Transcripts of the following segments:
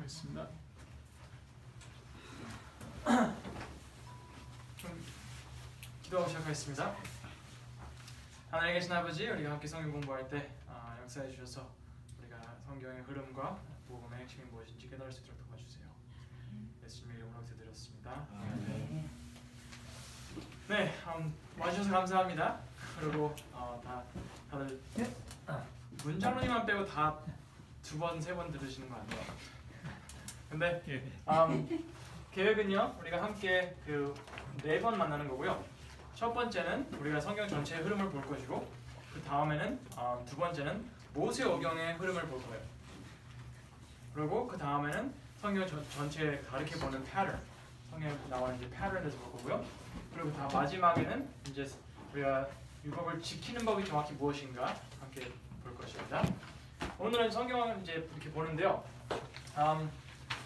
하겠습니다. 기도하고 시작하겠습니다. 하늘에 계신 아버지, 우리가 함께 성경 공부할 때 역사해 주셔서 우리가 성경의 흐름과 복음의 핵심이 무엇인지 깨달을 수 있도록 도와주세요. 예수님의 이름으로 기도드렸습니다. 네, 와주셔서 감사합니다. 그리고 다들 문장로님만 빼고 다 두 번, 세 번 들으시는 거 아니에요? 근데 계획은요, 우리가 함께 네 번 만나는 거고요. 첫 번째는 우리가 성경 전체의 흐름을 볼 것이고, 그 다음에는 두 번째는 모세오경의 흐름을 볼 거예요. 그리고 그 다음에는 성경 전체에 가르쳐보는 패턴, 성경에 나오는 이제 패턴에 대해서 볼 거고요. 그리고 다 마지막에는 이제 우리가 율법을 지키는 법이 정확히 무엇인가 함께 볼 것입니다. 오늘은 성경을 이제 이렇게 보는데요.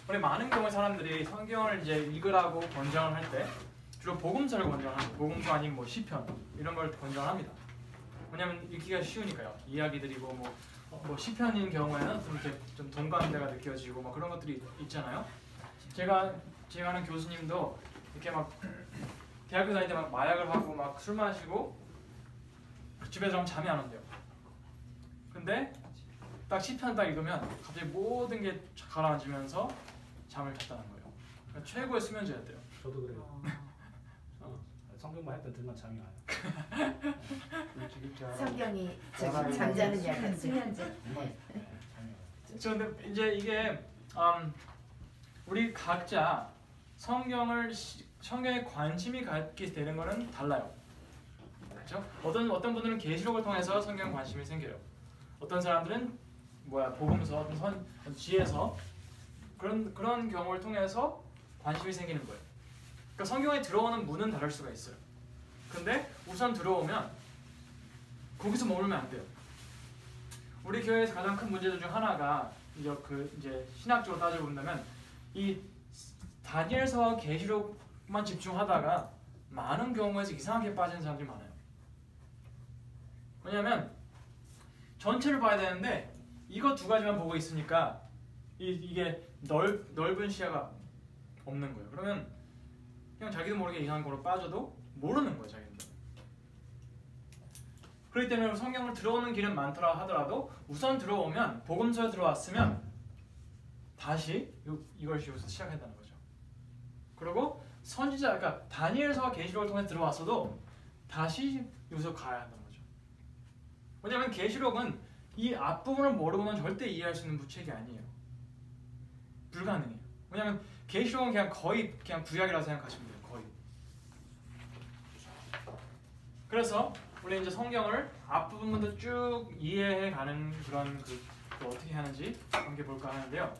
우리 많은 경우에 사람들이 성경을 이제 읽으라고 권장을 할 때 주로 복음서를 권장합니다. 복음서 아니면 뭐 시편 이런 걸 권장합니다. 왜냐면 읽기가 쉬우니까요. 이야기들이고 뭐 시편인 경우에는 좀 이렇게 좀 동감대가 느껴지고 뭐 그런 것들이 있잖아요. 제가 아는 교수님도 이렇게 막 대학교 다닐 때 막 마약을 하고 막 술 마시고 집에 들어가면 잠이 안 온대요. 근데 딱 시편 딱 읽으면 갑자기 모든 게 가라앉으면서 잠을 잤다는 거예요. 그러니까 최고의 수면제였대요. 저도 그래요. 성경만 했던 들만 잠이 와요. 성경이 잠자는 약간 수면제. 그런데 이제 이게 우리 각자 성경에 관심이 갖게 되는 거는 달라요. 그렇죠? 어떤 분들은 계시록을 통해서 성경 관심이 생겨요. 어떤 사람들은 복음서, 어떤 지혜서 그런 경우를 통해서 관심이 생기는 거예요. 그러니까 성경에 들어오는 문은 다를 수가 있어요. 근데 우선 들어오면 거기서 머물면 안 돼요. 우리 교회에서 가장 큰 문제들 중 하나가 이제 신학적으로 따져 본다면 이 다니엘서와 계시록만 집중하다가 많은 경우에서 이상하게 빠지는 사람들이 많아요. 왜냐하면 전체를 봐야 되는데 이거 두 가지만 보고 있으니까 이게 넓은 시야가 없는 거예요. 그러면 그냥 자기도 모르게 이상한 거로 빠져도 모르는 거예요, 자기는. 그렇기 때문에 성경을 들어오는 길은 많더라 하더라도 우선 들어오면 복음서에 들어왔으면 다시 이걸 여기서 시작해야 되는 거죠. 그리고 선지자, 그러니까 다니엘서와 계시록을 통해 들어왔어도 다시 여기서 가야 한다는 거죠. 왜냐하면 계시록은 이 앞부분을 모르고는 절대 이해할 수 있는 부책이 아니에요. 불가능해요. 왜냐하면 계시록은 거의 구약이라고 생각하시면 돼요. 거의. 그래서 우리 이제 성경을 앞부분부터 쭉 이해해가는 그런 또 어떻게 하는지 함께 볼까 하는데요.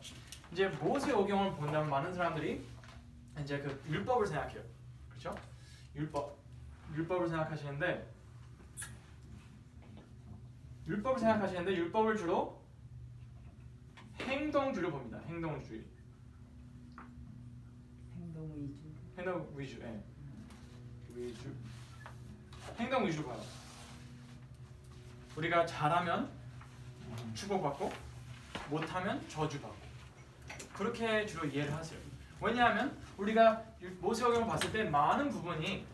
이제 모세오경을 본다면 많은 사람들이 이제 율법을 생각해요. 그렇죠? 율법을 생각하시는데 율법을 주로 행동주의로 봅니다. 행동주의. 행동 위주. 예. 위주. 행동 위주로 봐요. 우리가 잘하면 축복받고 못하면 저주받고 그렇게 주로 이해를 하세요. 왜냐하면 우리가 모세오경을 봤을 때 많은 부분이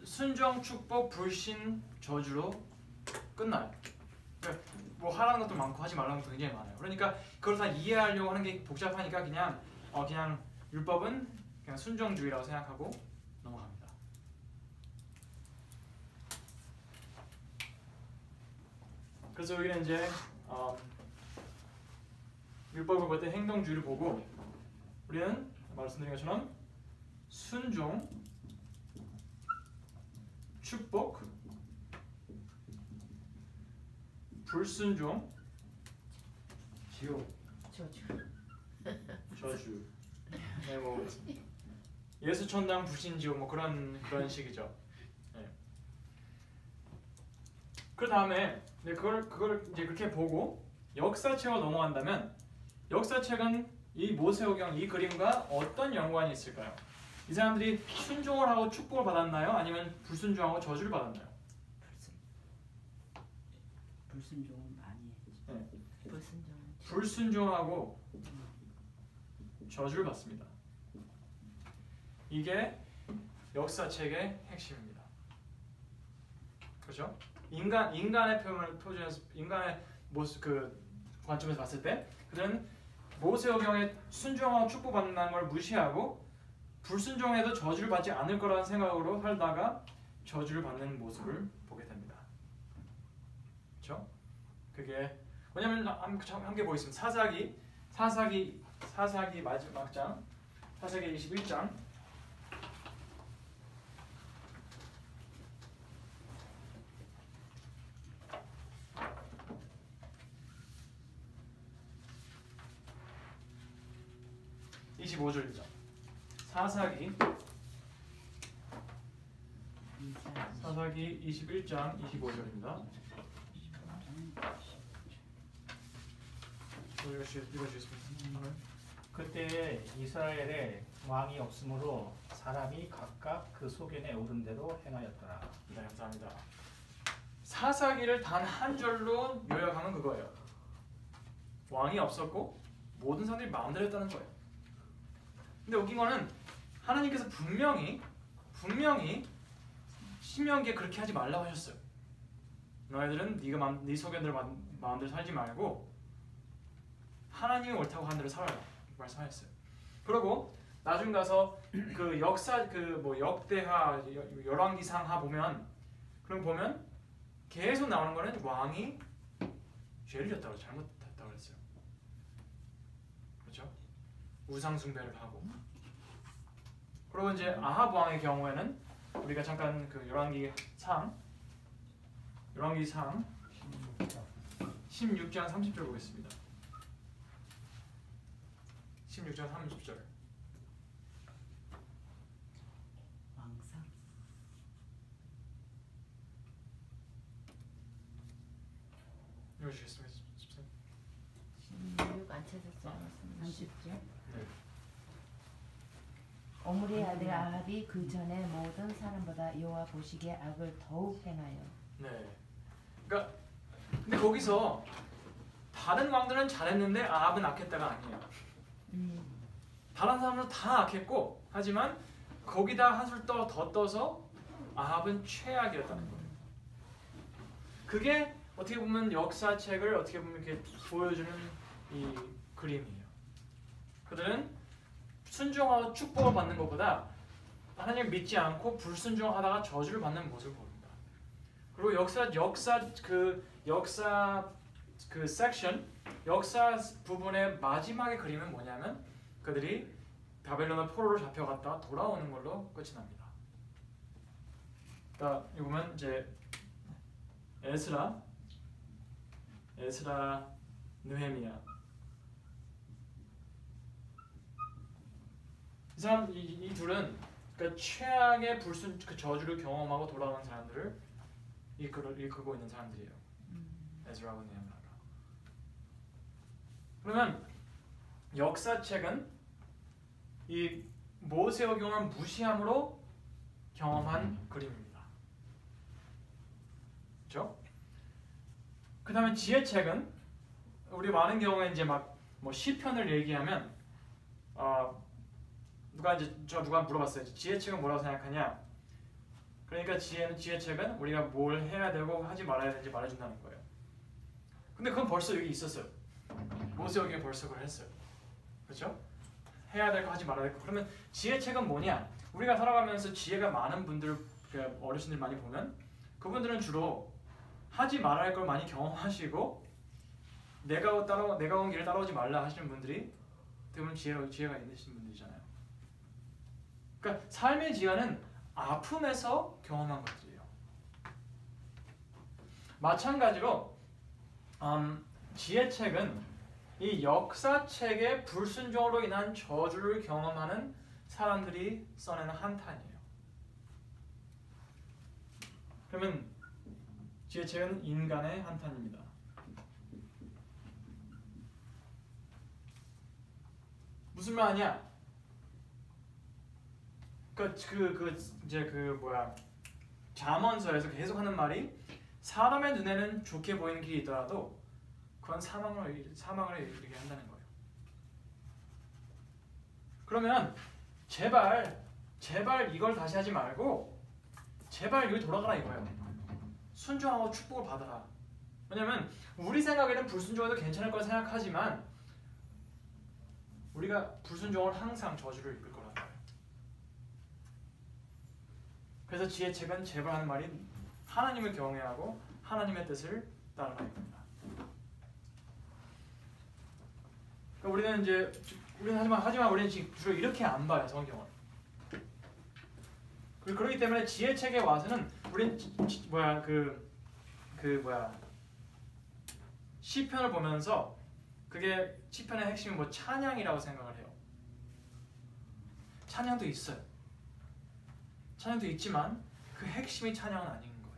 순종, 축복, 불신, 저주로 끝나요. 뭐 하라는 것도 많고 하지 말라는 것도 굉장히 많아요. 그러니까 그걸 다 이해하려고 하는 게 복잡하니까 그냥 율법은 그냥 순종주의라고 생각하고 넘어갑니다. 그래서 여기는 이제 율법을 볼 때 행동주의를 보고 우리는 말씀드린 것처럼 순종, 축복, 불순종, 지옥, 저주. 네, 뭐 예수 천당 불신 지옥 뭐 그런 식이죠. 네. 그 다음에 그걸 이제 그렇게 보고 역사책으로 넘어간다면 역사책은 이 모세오경 이 그림과 어떤 연관이 있을까요? 이 사람들이 순종을 하고 축복을 받았나요? 아니면 불순종하고 저주를 받았나요? 불순종은 많이 했죠. 네. 불순종하고 저주를 받습니다. 이게 역사책의 핵심입니다. 그렇죠? 인간의 표준에서 인간의 모습 그 관점에서 봤을 때 그들은 모세오경에 순종하고 축복받는다는 걸 무시하고 불순종해도 저주를 받지 않을 거라는 생각으로 살다가 저주를 받는 모습을 보게 됩니다. 그렇죠? 그게 왜냐면 함께 보겠습니다. 사사기 마지막 장, 사사기 21장. 사사기 21장 25절입니다. 읽어주겠습니다. 그때 이스라엘에 왕이 없으므로 사람이 각각 그 소견에 오른 대로 행하였더라. 네, 감사합니다. 사사기를 단 한 절로 요약하면 그거예요. 왕이 없었고 모든 사람들이 마음대로 했다는 거예요. 근데 웃긴 거는 하나님께서 분명히 신명기에 그렇게 하지 말라고 하셨어요. 너희들은 네 소견대로 마음대로 살지 말고 하나님이 옳다고 한 대로 살아라 말씀하셨어요. 그리고 나중 가서 그 역사 역대하 열왕기상하 보면 계속 나오는 거는 왕이 죄를 졌다고 잘못했다고 그랬어요. 그렇죠? 우상 숭배를 하고. 그리고 이제 아합 왕의 경우에는 우리가 잠깐 그 열왕기상 16장 30절 보겠습니다. 16장 30절. 왕상 읽어주시겠습니다. 16 안 찾았어요. 30절. 네. 오므리의 아들 아합이 그 전에 모든 사람보다 여호와 보시기에 악을 더욱 행하여. 네. 그러니까 근데 거기서 다른 왕들은 잘했는데 아합은 악했다가 아니에요. 다른 사람들은 다 악했고 하지만 거기다 한술 더 떠서 아합은 최악이었다는 거예요. 그게 어떻게 보면 역사책을 어떻게 보면 이렇게 보여주는 이 그림이에요. 그들은 순종하고 축복을 받는 것보다 하나님을 믿지 않고 불순종하다가 저주를 받는 모습을 보입니다. 그리고 역사 섹션 역사 부분의 마지막의 그림은 뭐냐면 그들이 바벨론의 포로로 잡혀갔다 돌아오는 걸로 끝이 납니다. 그러니까 여기 보면 이제 에스라, 느헤미야. 이 둘은 그러니까 최악의 그 저주를 경험하고 돌아오는 사람들을 이끌고 있는 사람들이에요. 에스라하고 느헤미야가. 그러면 역사책은 이 모세오경을 무시함으로 경험한 그림입니다. 그렇죠? 그 다음에 지혜책은 우리 많은 경우에 이제 막 뭐 시편을 얘기하면 누가 물어봤어요. 지혜책은 뭐라고 생각하냐? 그러니까 지혜책은 우리가 뭘 해야 되고 하지 말아야 되는지 말해준다는 거예요. 근데 그건 벌써 여기 있었어요. 모세오경에 벌써 그걸 했어요. 그렇죠? 해야 될 거 하지 말아야 될 거. 그러면 지혜책은 뭐냐? 우리가 살아가면서 지혜가 많은 분들, 어르신들 많이 보면 그분들은 주로 하지 말아야 할 걸 많이 경험하시고 내가 온 길을 따라오지 말라 하시는 분들이 대부분 지혜가 있으신 분들이잖아요. 그러니까 삶의 지혜는 아픔에서 경험한 것들이에요. 마찬가지로 지혜책은 이 역사책의 불순종으로 인한 저주를 경험하는 사람들이 써내는 한탄이에요. 그러면 지혜책은 인간의 한탄입니다. 무슨 말이냐? 잠언서에서 계속 하는 말이 사람의 눈에는 좋게 보이는 길이 있더라도 그건 사망을 이르게 한다는 거예요. 그러면 제발 이걸 다시 하지 말고 제발 여기 돌아가라 이거예요. 순종하고 축복을 받아라. 왜냐면 우리 생각에는 불순종해도 괜찮을 거라 생각하지만 우리가 불순종은 항상 저주를 입을 거라는 거예요. 그래서 지혜책은 제발 하는 말이 하나님을 경외하고 하나님의 뜻을 따르라 이겁니다. 그러니까 우리는 하지만 우리는 지금 주로 이렇게 안 봐요, 성경을. 그렇기 때문에 지혜책에 와서는 우리는 시편을 보면서 그게 시편의 핵심이 뭐 찬양이라고 생각을 해요. 찬양도 있어요. 찬양도 있지만 그 핵심이 찬양은 아닌 거예요.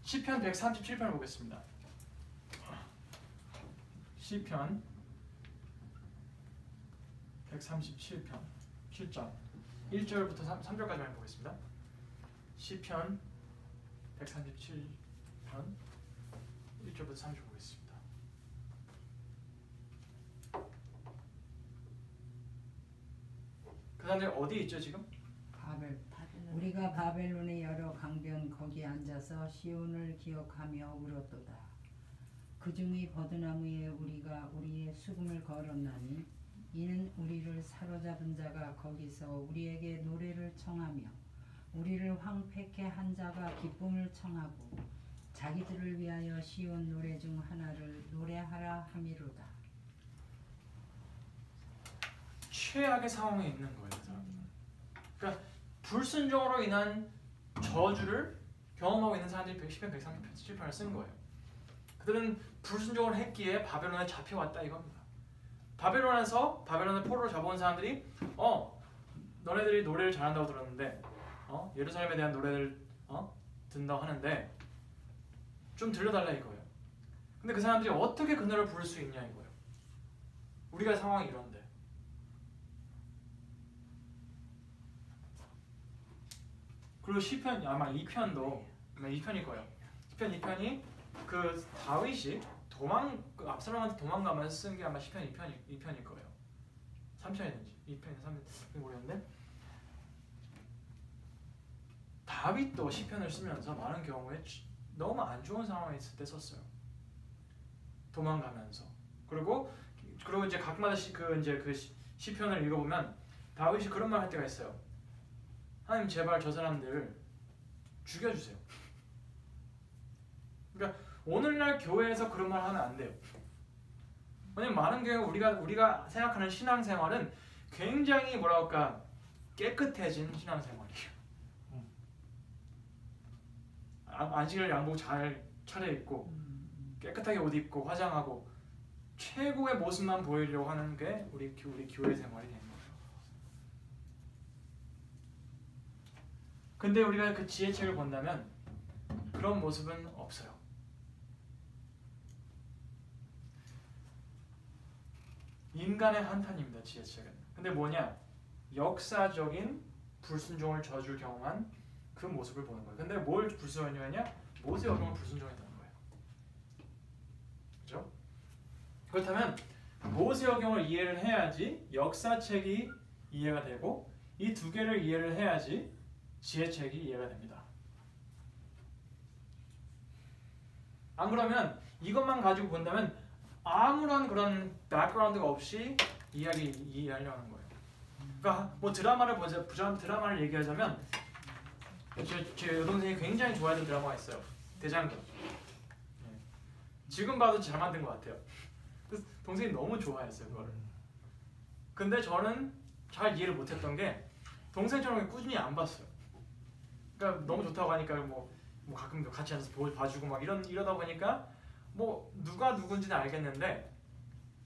시편 137편을 보겠습니다. 시편 137편 7장 1절부터 3절까지만 보겠습니다. 시편 137편 1절부터 3절 보겠습니다. 그 사람들이 어디 있죠 지금? 우리가 바벨론의 여러 강변 거기 앉아서 시온을 기억하며 울었도다. 그 중의 버드나무에 우리가 우리의 수금을 걸었나니 이는 우리를 사로잡은 자가 거기서 우리에게 노래를 청하며 우리를 황폐케 한 자가 기쁨을 청하고 자기들을 위하여 시온 노래 중 하나를 노래하라 함이로다. 최악의 상황에 있는 거예요. 그러니까 불순종으로 인한 저주를 경험하고 있는 사람들이 시편 137편을 쓴 거예요. 그들은 불순종을 했기에 바벨론에 잡혀왔다 이겁니다. 바벨론을 포로로 잡아온 사람들이 너네들이 노래를 잘한다고 들었는데 예루살렘에 대한 노래를 듣는다고 하는데 좀 들려달라 이거예요. 근데 그 사람들이 어떻게 그 노래를 부를 수 있냐 이거예요. 우리가 상황이 이런데. 그리고 시편 아마 2편도 2편일 거예요. 시편 2편이 그 다윗이 압살롬한테 도망가면서 쓴 게 아마 시편 2편일 거예요. 3편이든지 2편이 3편 모르겠는데 다윗도 시편을 쓰면서 많은 경우에 너무 안 좋은 상황에 있을 때 썼어요. 도망가면서 그리고 이제 각마다 그 시편을 읽어보면 다윗이 그런 말 할 때가 있어요. 하나님 제발 저 사람들 죽여주세요. 그러니까 오늘날 교회에서 그런 말 하면 안 돼요. 왜냐면 많은 경우 우리가 생각하는 신앙생활은 굉장히 깨끗해진 신앙생활이에요. 안식일 양복 잘 차려입고 깨끗하게 옷 입고 화장하고 최고의 모습만 보이려고 하는 게 우리 교회 생활이 되는 거예요. 근데 우리가 그 지혜책을 본다면 그런 모습은 없어요. 인간의 한탄입니다. 지혜책은. 근데 뭐냐? 역사적인 불순종을 저주를 경험한 그 모습을 보는 거예요. 근데 뭘 불순종했냐? 모세 어경을 불순종했다는 거예요. 그렇죠? 그렇다면 모세 어경을 이해를 해야지 역사책이 이해가 되고 이 두 개를 이해를 해야지 지혜책이 이해가 됩니다. 안 그러면 이것만 가지고 본다면 아무런 그런 백그라운드가 없이 이해하려는 거예요. 그러니까 뭐 드라마를 얘기하자면 제 여동생이 굉장히 좋아하는 드라마가 있어요. 대장금. 지금 봐도 잘 만든 것 같아요. 그래서 동생이 너무 좋아했어요 그거를. 근데 저는 잘 이해를 못했던 게 동생처럼 꾸준히 안 봤어요. 그러니까 너무 좋다고 하니까 뭐 가끔 같이 앉아서 봐주고 막 이러다 보니까 뭐 누가 누군지는 알겠는데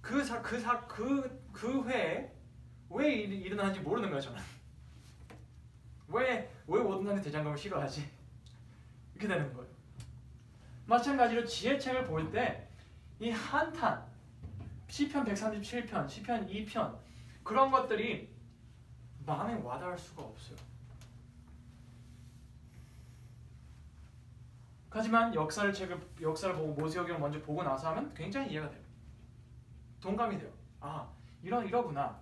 그 회에 왜 일어나는지 모르는 거야 저는. 왜 모든 대장금을 싫어하지? 이렇게 되는 거예요. 마찬가지로 지혜책을 볼 때 이 한탄, 시편 137편, 시편 2편 그런 것들이 마음에 와닿을 수가 없어요. 하지만 역사를 보고 모세오경을 먼저 보고 나서 하면 굉장히 이해가 돼요. 동감이 돼요. 아, 이러구나.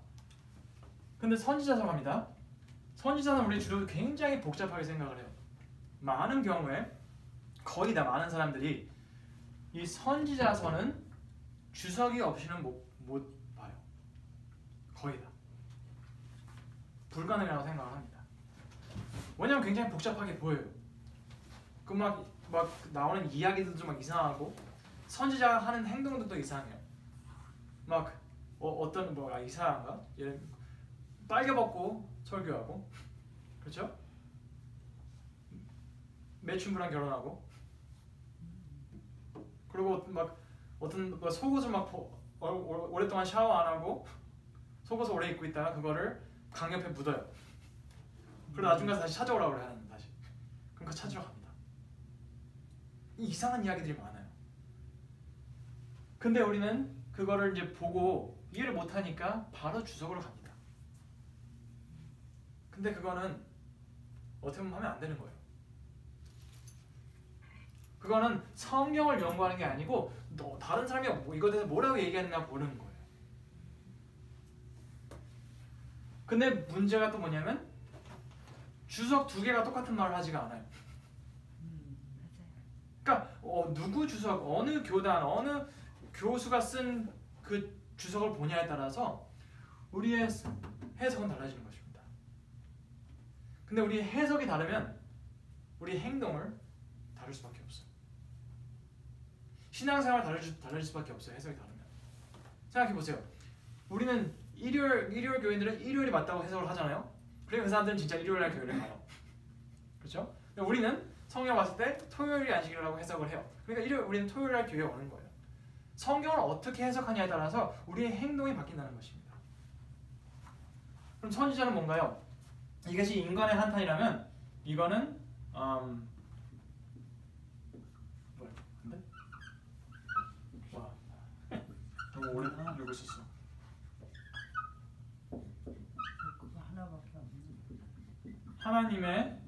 근데 선지자서 갑니다. 선지자는 우리 주로 굉장히 복잡하게 생각을 해요. 많은 경우에 거의 다 많은 사람들이 이 선지자서는 주석이 없이는 못 봐요. 거의 다. 불가능이라고 생각을 합니다. 왜냐면 굉장히 복잡하게 보여요. 그 막 나오는 이야기들도 막 이상하고 선지자가 하는 행동들도 이상해요. 막 어떤 뭐가 이상한가? 예를 빨개 벗고 설교하고, 그렇죠? 매춘부랑 결혼하고, 그리고 막 어떤 속옷을 막 오랫동안 샤워 안 하고 속옷을 오래 입고 있다가 그거를 강 옆에 묻어요. 그리고 나중에 가서 다시 찾아오라고 그래 하나님 다시. 그럼 그 찾으러 갑니다. 이상한 이야기들이 많아요. 근데 우리는 그거를 이제 보고 이해를 못하니까 바로 주석으로 갑니다. 근데 그거는 어떻게 보면 하면 안 되는 거예요. 그거는 성경을 연구하는 게 아니고 다른 사람이 이거에 대해서 뭐라고 얘기하느냐 보는 거예요. 근데 문제가 또 뭐냐면 주석 두 개가 똑같은 말을 하지가 않아요. 그러니까 누구 주석, 어느 교단, 어느 교수가 쓴 그 주석을 보냐에 따라서 우리의 해석은 달라지는 것입니다. 근데 우리 해석이 다르면 우리 행동을 다를 수밖에 없어요. 신앙생활 달라질 수밖에 없어요. 해석이 다르면. 생각해 보세요. 우리는 일요일 교인들은 일요일이 맞다고 해석을 하잖아요. 그러니까 그 사람들은 진짜 일요일날 교회를 가요. 그렇죠? 우리는 성경 봤을 때 토요일이 안식일이라고 해석을 해요. 그러니까 우리는 토요일날 교회에 오는 거예요. 성경을 어떻게 해석하냐에 따라서 우리의 행동이 바뀐다는 것입니다. 그럼 선지자는 뭔가요? 이것이 인간의 한탄이라면 이거는 근데? 와, 너무 오래 읽고 있었어. 그거 하나밖에 없네. 하나님의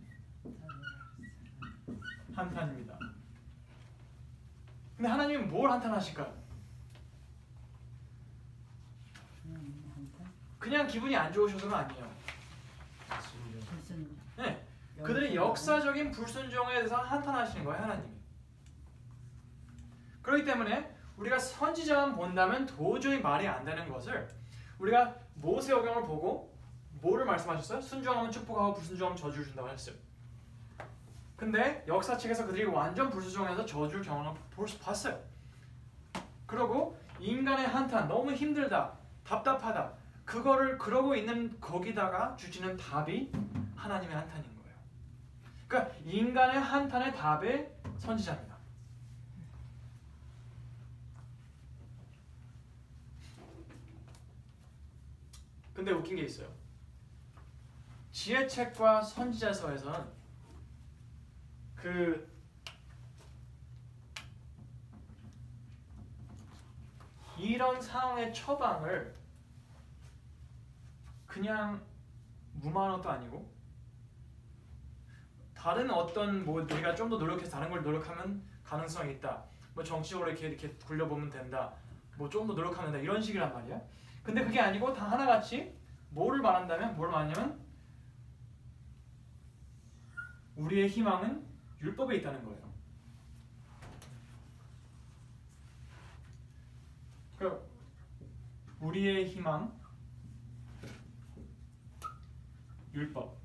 한탄입니다. 근데 하나님은 뭘 한탄하실까요? 그냥 기분이 안 좋으셔서가 아니에요. 무슨 네, 그들의 역사적인 불순종에 대해서 한탄하시는 거예요, 하나님이. 그렇기 때문에 우리가 선지자만 본다면 도저히 말이 안 되는 것을 우리가 모세오경을 보고 뭐를 말씀하셨어요? 순종하면 축복하고 불순종하면 저주를 준다고 했어요. 근데 역사책에서 그들이 완전 불순종해서 저주를 경험을 봤어요. 그리고 인간의 한탄, 너무 힘들다, 답답하다, 그거를 그러고 있는 거기다가 주시는 답이 하나님의 한탄인 거예요. 그러니까 인간의 한탄의 답의 선지자입니다. 근데 웃긴 게 있어요. 지혜책과 선지자서에서는 이런 상황의 처방을 그냥 무마하는 것도 아니고 다른 어떤 우리가 좀 더 노력해서 다른 걸 노력하면 가능성이 있다. 정치적으로 이렇게 굴려보면 된다. 좀 더 노력하면 된다. 이런 식이란 말이야. 근데 그게 아니고 다 하나같이 뭘 말하냐면 우리의 희망은 율법에 있다는 거예요. 그러니까 우리의 희망, 율법.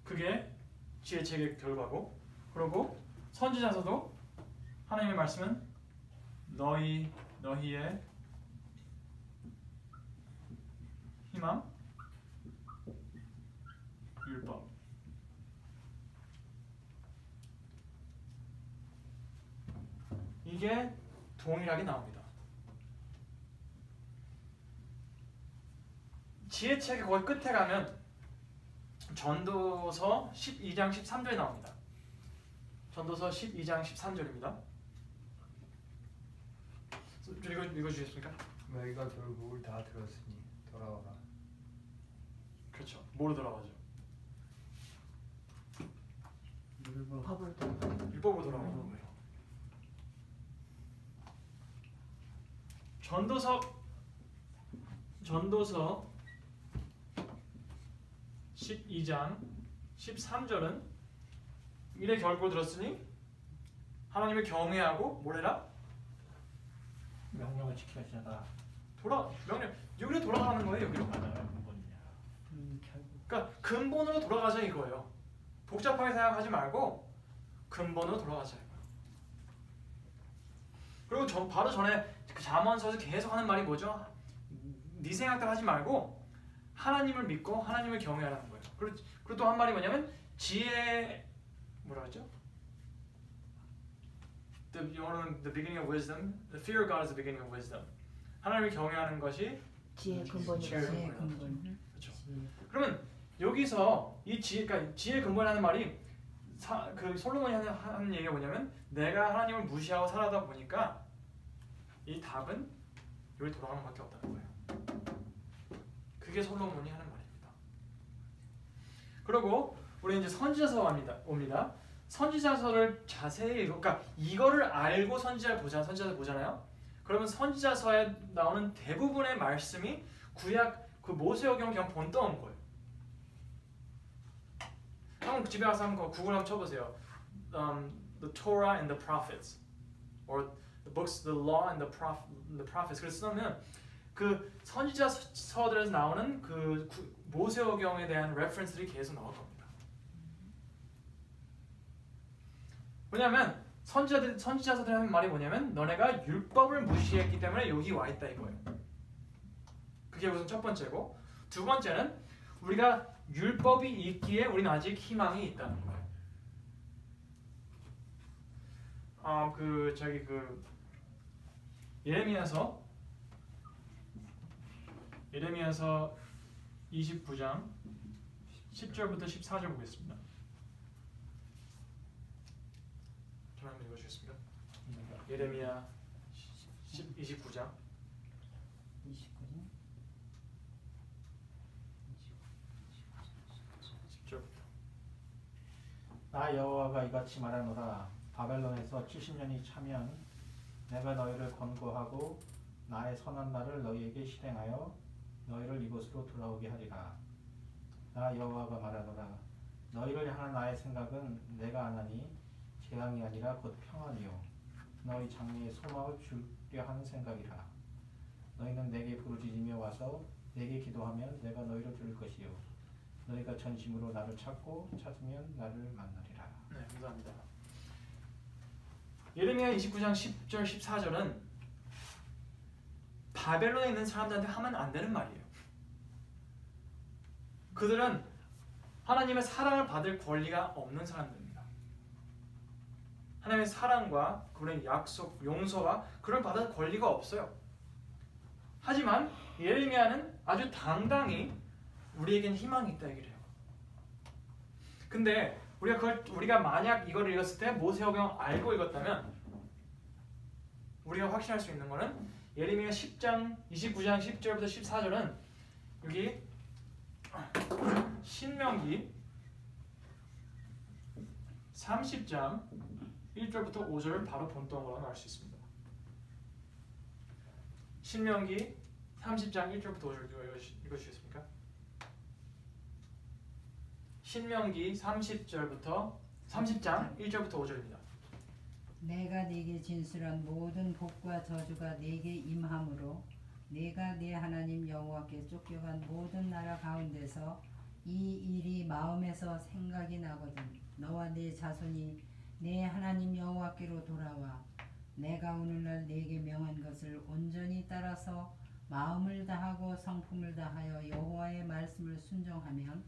그게 지혜책의 결과고, 그리고 선지자서도 하나님의 말씀은 너희의 희망, 율법. 이게 동일하게 나옵니다. 지혜책의 거기 끝에 가면 전도서 12장 13절에 나옵니다. 전도서 12장 13절입니다. 읽어주시겠습니까? 너희가 결국을 다 들었으니 돌아오라. 그렇죠. 뭐로 돌아가죠? 율법으로 돌아가는 거예요. 전도서 12장 13절은 이래 결코 들었으니 하나님을 경외하고 뭘 해라? 명령을 지켜야다. 명령 여기로 돌아가는 거예요. 여기로. 근본이야. 결국 그러니까 근본으로 돌아가자 이거예요. 복잡하게 생각하지 말고 근본으로 돌아가자 이거예요. 그리고 바로 전에 그 잠언서에서 계속 하는 말이 뭐죠? 네 생각들 하지 말고 하나님을 믿고 하나님을 경외하라는 거예요. 그리고 또 한 말이 뭐냐면 지혜 뭐라 하죠? The beginning of wisdom, the fear of God is the beginning of wisdom. 하나님을 경외하는 것이 지혜의 근본이다. 지혜의 근본. 그렇죠. 지혜. 그러면 여기서 이 그러니까 지혜의 근본이라는 말이 그 솔로몬이 하는 얘기가 뭐냐면 내가 하나님을 무시하고 살아다 보니까 이 답은 여기 돌아가는 밖에 없다는 거예요. 그게 솔로몬이 하는 말입니다. 그리고 우리 이제 선지자서 옵니다. 선지자서를 자세히 그러니까 이거를 알고 선지자서 보잖아요. 그러면 선지자서에 나오는 대부분의 말씀이 구약 그 모세오경 그냥 본떠온 거예요. 한번 집에 가서 한번 구글 한번 쳐보세요. The Torah and the Prophets, or the books, the Law and the Prophets. 그래서 쓰면 그 선지자서들에서 나오는 그 모세오경에 대한 레퍼런스들이 계속 나올 겁니다. 왜냐하면 선지자서들이 하는 말이 뭐냐면 너네가 율법을 무시했기 때문에 여기 와 있다 이거예요. 그게 우선 첫 번째고, 두 번째는 우리가 율법이 있기에 우리는 아직 희망이 있다는 거예요. 예레미야서 29장 10절부터 14절 보겠습니다. 저는 한번 읽어주겠습니다. 예레미야 29장 29년 10절부터. 나 여호와가 이같이 말하노라. 바벨론에서 70년이 차면 내가 너희를 권고하고 나의 선한 말을 너희에게 실행하여 너희를 이곳으로 돌아오게 하리라. 나 여호와가 말하노라. 너희를 향한 나의 생각은 내가 안하니 재앙이 아니라 곧 평안이요 너희 장래에 소망을 주려 하는 생각이라. 너희는 내게 부르짖으며 와서 내게 기도하면 내가 너희를 들을 것이요 너희가 전심으로 나를 찾고 찾으면 나를 만나리라. 네, 감사합니다. 예레미야 29장 10절 14절은 바벨론에 있는 사람들한테 하면 안 되는 말이에요. 그들은 하나님의 사랑을 받을 권리가 없는 사람들입니다. 하나님의 사랑과 그런 약속, 용서와 그런 받을 권리가 없어요. 하지만 예레미야는 아주 당당히 우리에겐 희망이 있다 얘기를 해요. 근데 우리가 만약 이걸 읽었을 때 모세오경 알고 읽었다면 우리가 확신할 수 있는 거는 예레미야 29장 10절부터 14절은 여기 신명기 30장 1절부터 5절 바로 본떠으로 알 수 있습니다. 신명기 30장 1절부터 5절 읽어주시겠습니까? 신명기 30장 1절부터 5절입니다. 내가 네게 진술한 모든 복과 저주가 네게 임함으로 네가 네 하나님 여호와께 쫓겨간 모든 나라 가운데서 이 일이 마음에서 생각이 나거든 너와 네 자손이 네 하나님 여호와께로 돌아와 내가 오늘날 네게 명한 것을 온전히 따라서 마음을 다하고 성품을 다하여 여호와의 말씀을 순종하면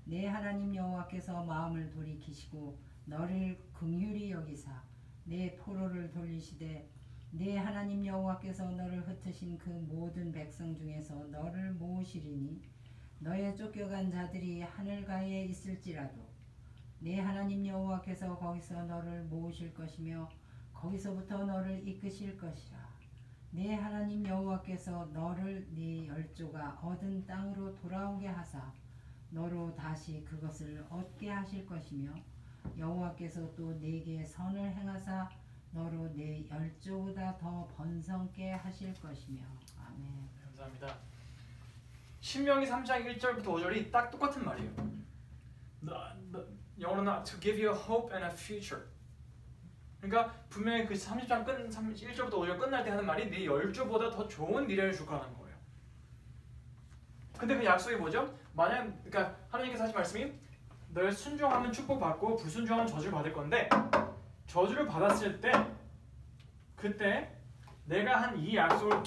내 하나님 여호와께서 마음을 돌이키시고 너를 긍휼히 여기사 내 포로를 돌리시되 내 하나님 여호와께서 너를 흩으신 그 모든 백성 중에서 너를 모으시리니 너의 쫓겨간 자들이 하늘가에 있을지라도 내 하나님 여호와께서 거기서 너를 모으실 것이며 거기서부터 너를 이끄실 것이라. 내 하나님 여호와께서 너를 네 열조가 얻은 땅으로 돌아오게 하사 너로 다시 그것을 얻게 하실 것이며 여호와께서 또 네게 선을 행하사 너로 내 열조보다 더 번성케 하실 것이며. 아멘. 감사합니다. 신명기 3장 1절부터 5절이 딱 똑같은 말이에요. 영어로는 to give you a hope and a future. 그러니까 분명히 그 30장 1절부터 5절 끝날 때 하는 말이 네 열조보다 더 좋은 미래를 줄 거라는 거예요. 근데 그 약속이 뭐죠? 만약 그러니까 하나님께서 하신 말씀이 널 순종하면 축복받고 불순종하면 저주를 받을 건데 저주를 받았을 때 그때 내가 한 이 약속을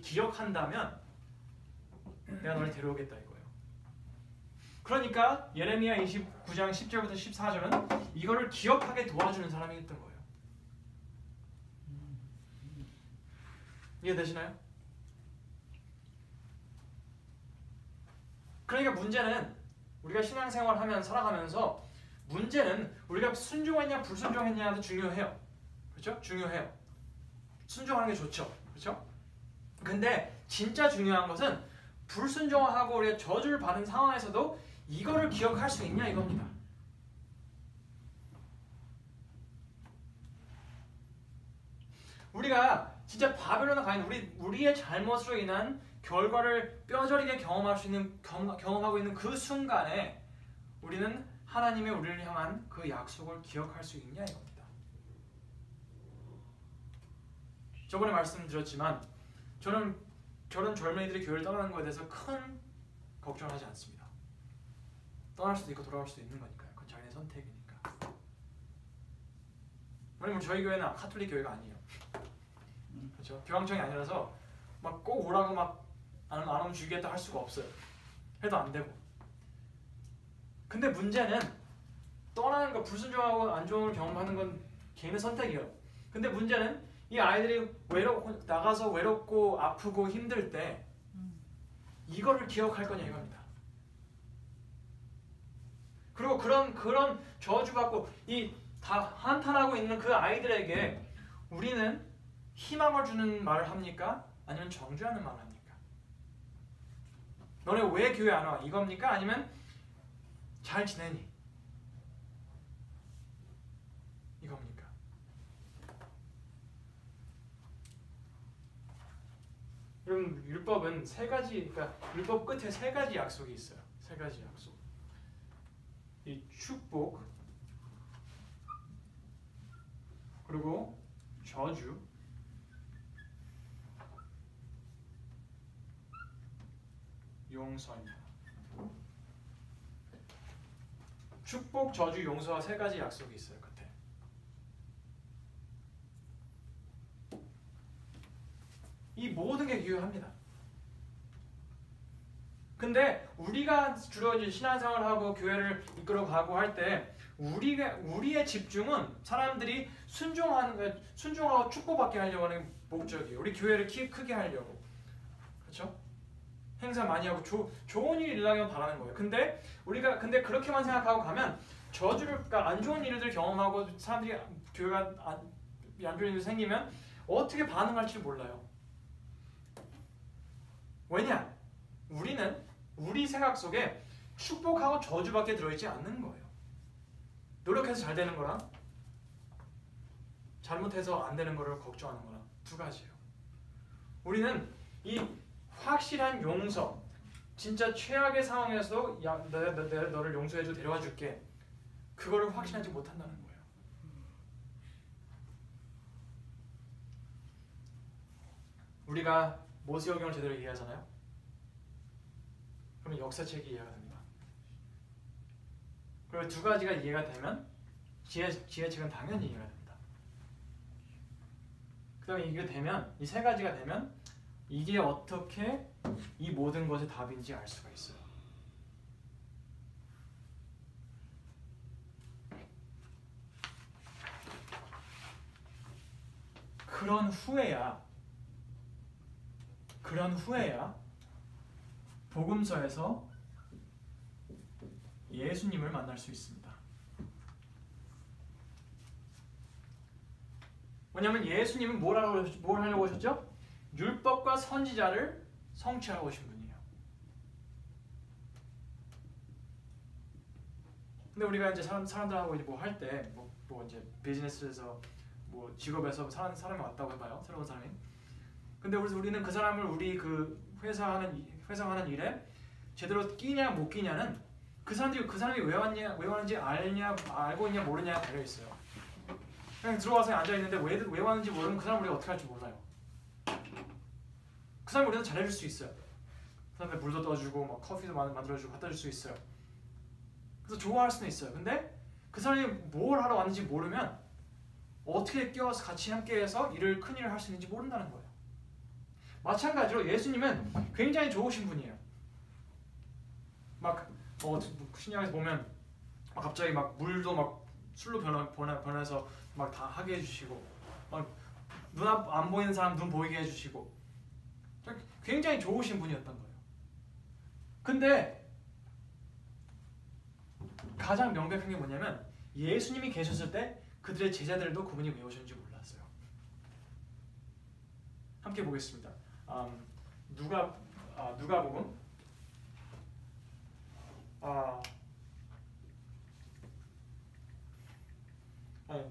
기억한다면 내가 너를 데려오겠다 이거예요. 그러니까 예레미야 29장 10절부터 14절은 이거를 기억하게 도와주는 사람이 있던 거예요. 이해되시나요? 그러니까 문제는 우리가 신앙생활 하면 살아가면서 문제는 우리가 순종했냐 불순종했냐도 중요해요. 그렇죠? 중요해요. 순종하는 게 좋죠. 그렇죠? 근데 진짜 중요한 것은 불순종하고 우리가 저주를 받은 상황에서도 이거를 기억할 수 있냐 이겁니다. 우리가 진짜 바벨론에 가 있는 우리의 잘못으로 인한 결과를 뼈저리게 경험하고 있는 그 순간에 우리는 하나님의 우리를 향한 그 약속을 기억할 수 있냐 이겁니다. 저번에 말씀드렸지만 저는 저런 젊은이들이 교회를 떠나는 것에 대해서 큰 걱정을 하지 않습니다. 떠날 수도 있고 돌아올 수도 있는 거니까요. 그건 자기의 선택이니까. 왜냐면 저희 교회는 카톨릭 교회가 아니에요. 그렇죠? 교황청이 아니라서 막 꼭 오라고 막 안 오면 죽이겠다 할 수가 없어요. 해도 안 되고. 근데 문제는 떠나는 거 불순종하고 안 좋은 걸 경험하는 건 개인의 선택이에요. 근데 문제는 이 아이들이 나가서 외롭고 아프고 힘들 때 이거를 기억할 거냐 이겁니다. 그리고 그런 저주받고 이 다 한탄하고 있는 그 아이들에게 우리는 희망을 주는 말을 합니까? 아니면 정죄하는 말을 합니까? 너네 왜 교회 안 와? 이겁니까? 아니면 잘 지내니? 이겁니까? 여러분 율법은 세 가지, 그러니까 율법 끝에 세 가지 약속이 있어요. 세 가지 약속. 이 축복, 그리고 저주, 용서입니다. 축복, 저주, 용서와 세 가지 약속이 있어요. 끝에. 이 모든 게 유효합니다. 근데 우리가 주로 이제 신앙생활하고 교회를 이끌어가고 할 때 우리의 집중은 사람들이 순종하고 축복받게 하려고 하는 목적이에요. 우리 교회를 크게 하려고. 그렇죠? 행사 많이 하고 좋은 일이 일어나기만 바라는 거예요. 근데 그렇게만 생각하고 가면 그러니까 안 좋은 일들 경험하고 사람들이 교회가 안 좋은 일이 생기면 어떻게 반응할지 몰라요. 왜냐? 우리는 우리 생각 속에 축복하고 저주밖에 들어있지 않는 거예요. 노력해서 잘 되는 거랑 잘못해서 안 되는 거를 걱정하는 거랑 두 가지예요. 우리는 이 확실한 용서, 진짜 최악의 상황에서도 내가 너를 용서해줘 데려와 줄게, 그거를 확신하지 못한다는 거예요. 우리가 모세오경을 제대로 이해하잖아요. 그러면 역사책이 이해가 됩니다. 그리고 두 가지가 이해가 되면 지혜책은 당연히 이해가 됩니다. 그 다음에 이게 되면, 이 세 가지가 되면 이게 어떻게 이 모든 것의 답인지 알 수가 있어요. 그런 후에야 복음서에서 예수님을 만날 수 있습니다. 왜냐하면 예수님은 뭘 하려고 오셨죠? 율법과 선지자를 성취하러 오신 분이에요. 근데 우리가 이제 사람들하고 이제 뭐 할 때 뭐 이제 비즈니스에서 뭐 직업에서 사람이 왔다고 해봐요. 새로운 사람이. 근데 우리는 그 사람을 우리 그 회사 하는 일에 제대로 끼냐 못 끼냐는 그 사람이 왜 왔는지 알고 있냐 모르냐에 달려 있어요. 그냥 들어와서 앉아 있는데 왜 왔는지 모르면 그 사람 우리가 어떻게 할지 몰라요. 그 사람 우리는 잘해줄 수 있어요. 그 사람한테 물도 떠주고 막 커피도 만들어주고 갖다 줄 수 있어요. 그래서 좋아할 수는 있어요. 근데 그 사람이 뭘 하러 왔는지 모르면 어떻게 끼워서 같이 함께해서 큰 일을 할 수 있는지 모른다는 거예요. 마찬가지로 예수님은 굉장히 좋으신 분이에요. 막 신약에서 보면 막 갑자기 막 물도 막 술로 변해서 막 다 하게 해주시고 막 눈 안 보이는 사람 눈 보이게 해주시고 굉장히 좋으신 분이었던 거예요. 근데 가장 명백한 게 뭐냐면 예수님이 계셨을 때 그들의 제자들도 그분이 왜 오셨는지 몰랐어요. 함께 보겠습니다. 누가복음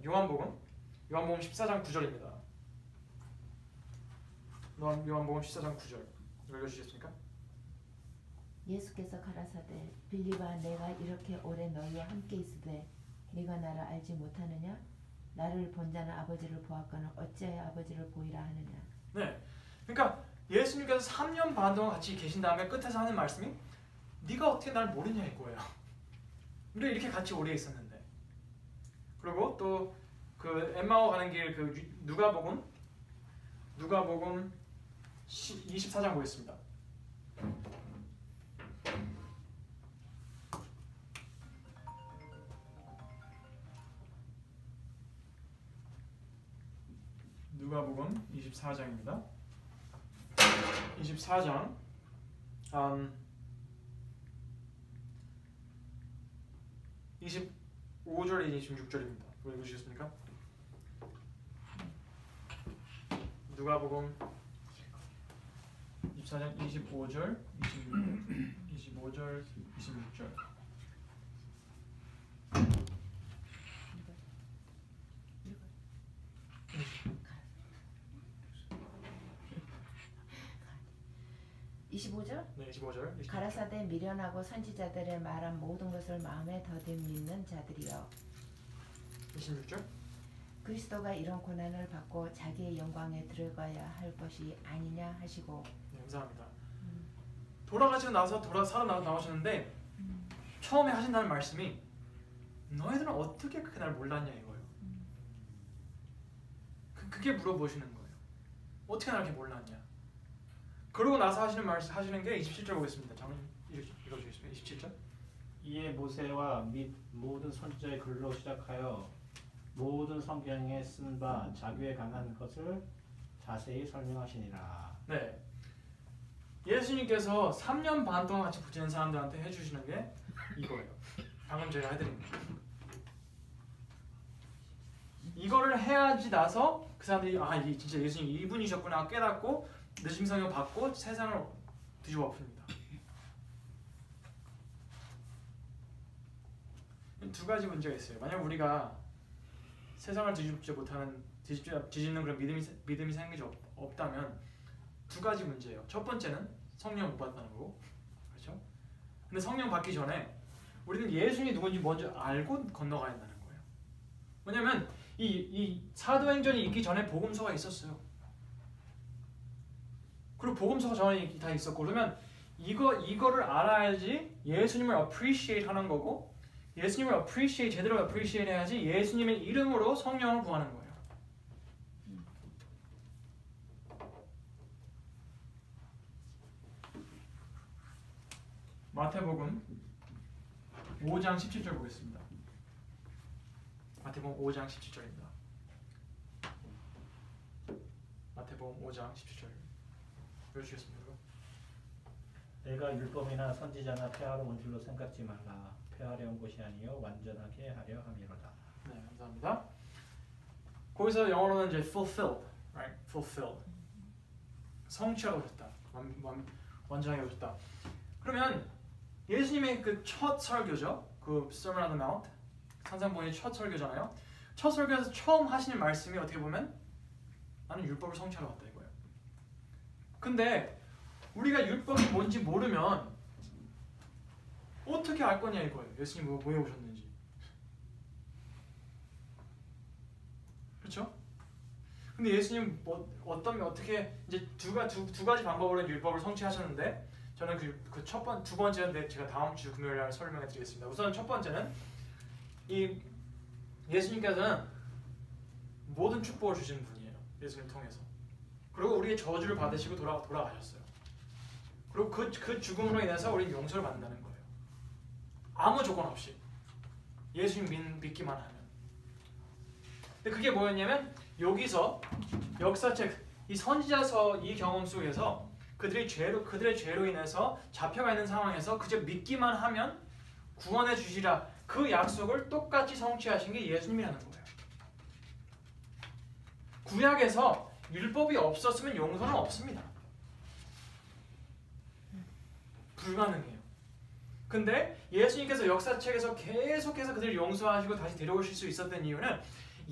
요한복음 14장 9절입니다. 요한복음 14장 9절 읽어주시겠습니까? 예수께서 가라사대 빌립아 내가 이렇게 오래 너희와 함께 있으되 네가 나를 알지 못하느냐? 나를 본 자는 아버지를 보았거늘 어찌하여 아버지를 보이라 하느냐? 네, 그러니까 예수님께서 3년 반 동안 같이 계신 다음에 끝에서 하는 말씀이 네가 어떻게 날 모르냐 이거예요. 우리 이렇게 같이 오래 있었는데. 그리고 또 그 엠마오 가는 길 그 누가복음 24장 보겠습니다. 누가복음 24장입니다. 24장 25절에 26절입니다. 읽으시겠습니까? 누가복음 24장 25절, 25절, 26절. 네, 25절. 가라사대 미련하고 선지자들의 말한 모든 것을 마음에 더듬 믿는 자들이여 26절. 그리스도가 이런 고난을 받고 자기의 영광에 들어가야 할 것이 아니냐 하시고. 네, 감사합니다. 돌아가시고 나서 나오셨는데 처음에 하신다는 말씀이 너희들은 어떻게 그렇게 날 몰랐냐 이거예요. 그게 물어보시는 거예요. 어떻게 날 이렇게 몰랐냐. 그러고 나서 하시는 게 27절 보겠습니다. 장님 읽어주시겠습니다. 27절. 이에 모세와 및 모든 선지자의 글로 시작하여 모든 성경에 쓴 바 자기에 관한 것을 자세히 설명하시니라. 네. 예수님께서 3년 반 동안 같이 붙이는 사람들한테 해주시는 게 이거예요. 방금 제가 해드린 거. 이거를 해야지 나서 그 사람들이 이게 진짜 예수님 이분이셨구나 깨닫고 늦은 성경 받고 세상을 뒤집어 엎습니다. 두 가지 문제가 있어요. 만약 우리가 세상을 뒤집는 그런 믿음이 생긴 게 없다면 두 가지 문제예요. 첫 번째는 성령 못 받았다는 거고, 그렇죠? 근데 성령 받기 전에 우리는 예수님이 누군지 먼저 알고 건너가야 한다는 거예요. 왜냐면 이 사도행전이 있기 전에 복음서가 있었어요. 그리고 복음서가 전에 다 있었고, 그러면 이거를 알아야지 예수님을 appreciate 하는 거고, 예수님을 제대로 appreciate 해야지 예수님의 이름으로 성령을 구하는 거예요. 마태복음 5장 17절 보겠습니다. 마태복음 5장 17절입니다. 마태복음 5장 17절 읽어주시겠습니까? 내가 율법이나 선지자나 폐하러 온 줄로 생각지 말라. 폐하려 온 것이 아니요 완전하게 하려 함이로다. 네, 감사합니다. 거기서 영어로는 이제 fulfilled, right? fulfilled. 성취하고 오셨다. 완전하게 오셨다. 그러면 예수님의 그 첫 설교죠. 그 Sermon on the Mount, 산상보훈의 첫 설교잖아요. 첫 설교에서 처음 하시는 말씀이 어떻게 보면 나는 율법을 성취하러 왔다 이거예요. 근데 우리가 율법이 뭔지 모르면 어떻게 알 거냐 이거예요. 예수님 뭐 해오셨는지. 그렇죠? 근데 예수님 어떻게 이제 두 가지 방법으로 율법을 성취하셨는데 저는 두 번째는 제가 다음 주 금요일 날 설명해 드리겠습니다. 우선 첫 번째는 이 예수님께서는 모든 축복을 주시는 분이에요. 예수님 통해서. 그리고 우리의 저주를 받으시고 돌아가셨어요. 그리고 그 죽음으로 인해서 우리는 용서를 받는다는 거예요. 아무 조건 없이. 예수님 믿기만 하면. 근데 그게 뭐였냐면 여기서 역사책 이 선지자서 이 경험 속에서 그들의 죄로 인해서 잡혀가 있는 상황에서 그저 믿기만 하면 구원해 주시라 그 약속을 똑같이 성취하신 게 예수님이라는 거예요. 구약에서 율법이 없었으면 용서는 없습니다. 불가능해요. 근데 예수님께서 역사책에서 계속해서 그들을 용서하시고 다시 데려오실 수 있었던 이유는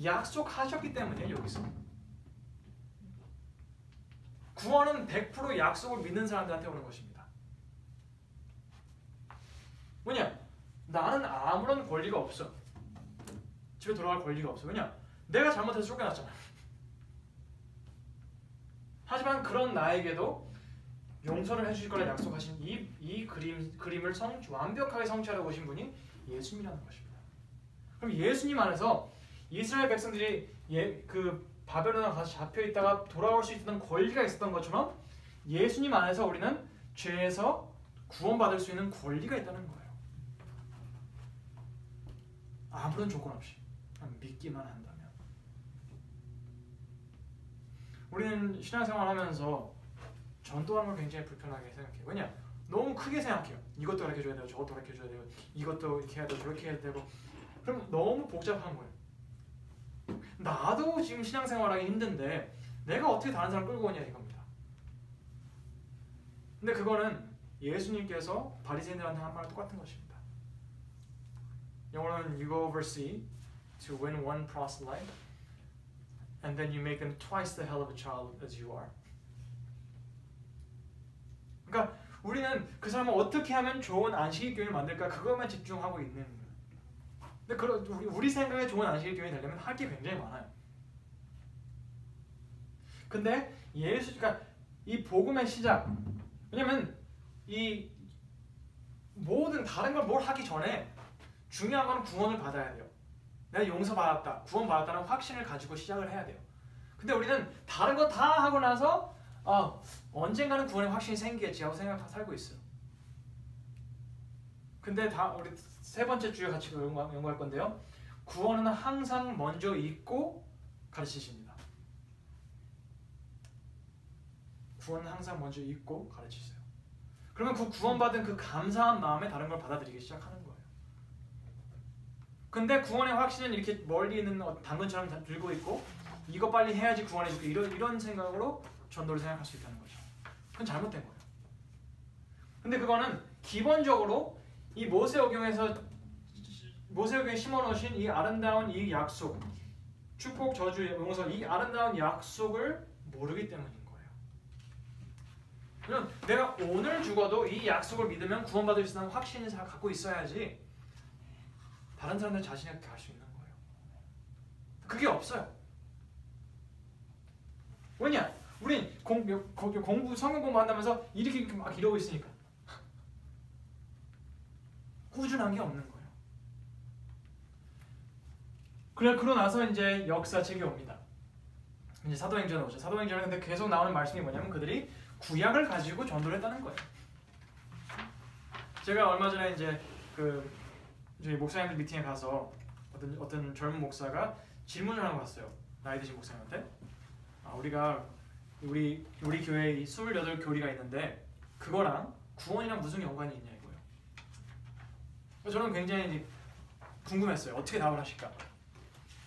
약속하셨기 때문이에요. 여기서 구원은 100% 약속을 믿는 사람들한테 오는 것입니다. 뭐냐? 나는 아무런 권리가 없어. 집에 돌아갈 권리가 없어. 왜냐? 내가 잘못해서 쫓겨났잖아. 하지만 그런 나에게도 용서를 해주실 거라 약속하신 이 그림을 완벽하게 성취하러 오신 분이 예수님이라는 것입니다. 그럼 예수님 안에서 이스라엘 백성들이 그 바벨론에 가서 잡혀 있다가 돌아올 수 있던 권리가 있었던 것처럼 예수님 안에서 우리는 죄에서 구원받을 수 있는 권리가 있다는 거예요. 아무런 조건 없이 믿기만 한다면. 우리는 신앙생활 하면서 전도하는 걸 굉장히 불편하게 생각해요. 왜냐? 너무 크게 생각해요. 이것도 가르쳐줘야 되고 저것도 가르쳐줘야 되고 이것도 이렇게 해야 되고 저렇게 해야 되고 그럼 너무 복잡한 거예요. 나도 지금 신앙생활하기 힘든데 내가 어떻게 다른 사람 끌고 오냐 이겁니다. 근데 그거는 예수님께서 바리새인들한테 한 말과 똑같은 것입니다. 영어로는 you go oversea to win one proselyte and then you make them twice the hell of a child as you are. 그러니까 우리는 그 사람을 어떻게 하면 좋은 안식일 교회를 만들까 그것만 집중하고 있는 거예요. 근데 우리 생각에 좋은 안식일 교회 되려면 할 게 굉장히 많아요. 근데 그러니까 이 복음의 시작, 왜냐면 이 모든 다른 걸 뭘 하기 전에 중요한 건 구원을 받아야 돼요. 내가 용서받았다, 구원받았다는 확신을 가지고 시작을 해야 돼요. 근데 우리는 다른 거 다 하고 나서 언젠가는 구원의 확신이 생기겠지 하고 생각하고 살고 있어요. 근데 우리 세 번째 주에 같이 연구할 건데요. 구원은 항상 먼저 잊고 가르치십니다. 구원은 항상 먼저 잊고 가르치세요. 그러면 그 구원받은 그 감사한 마음에 다른 걸 받아들이기 시작하는 거예요. 근데 구원의 확신은 이렇게 멀리 있는 당근처럼 들고 있고 이거 빨리 해야지 구원해줄게 이런 생각으로 전도를 생각할 수 있다는 거죠. 그건 잘못된 거예요. 근데 그거는 기본적으로 이 모세오경에 심어놓으신 이 아름다운 이 약속, 축복, 저주, 용서 이 아름다운 약속을 모르기 때문인 거예요. 그럼 내가 오늘 죽어도 이 약속을 믿으면 구원받을 수 있는 확신을 갖고 있어야지 다른 사람들 자신에게 갈 수 있는 거예요. 그게 없어요. 왜냐? 우린 성경 공부한다면서 이렇게 막 이러고 있으니까 꾸준한 게 없는 거예요. 그러고 나서 이제 역사책이 옵니다. 이제 사도행전에 오죠. 사도행전에 근데 계속 나오는 말씀이 뭐냐면 그들이 구약을 가지고 전도를 했다는 거예요. 제가 얼마 전에 이제 저희 목사님들 미팅에 가서 어떤 젊은 목사가 질문을 하고 갔어요. 나이 드신 목사님한테. 우리 교회에 28교리가 있는데 그거랑 구원이랑 무슨 연관이 있냐 이거예요. 저는 굉장히 궁금했어요. 어떻게 답을 하실까?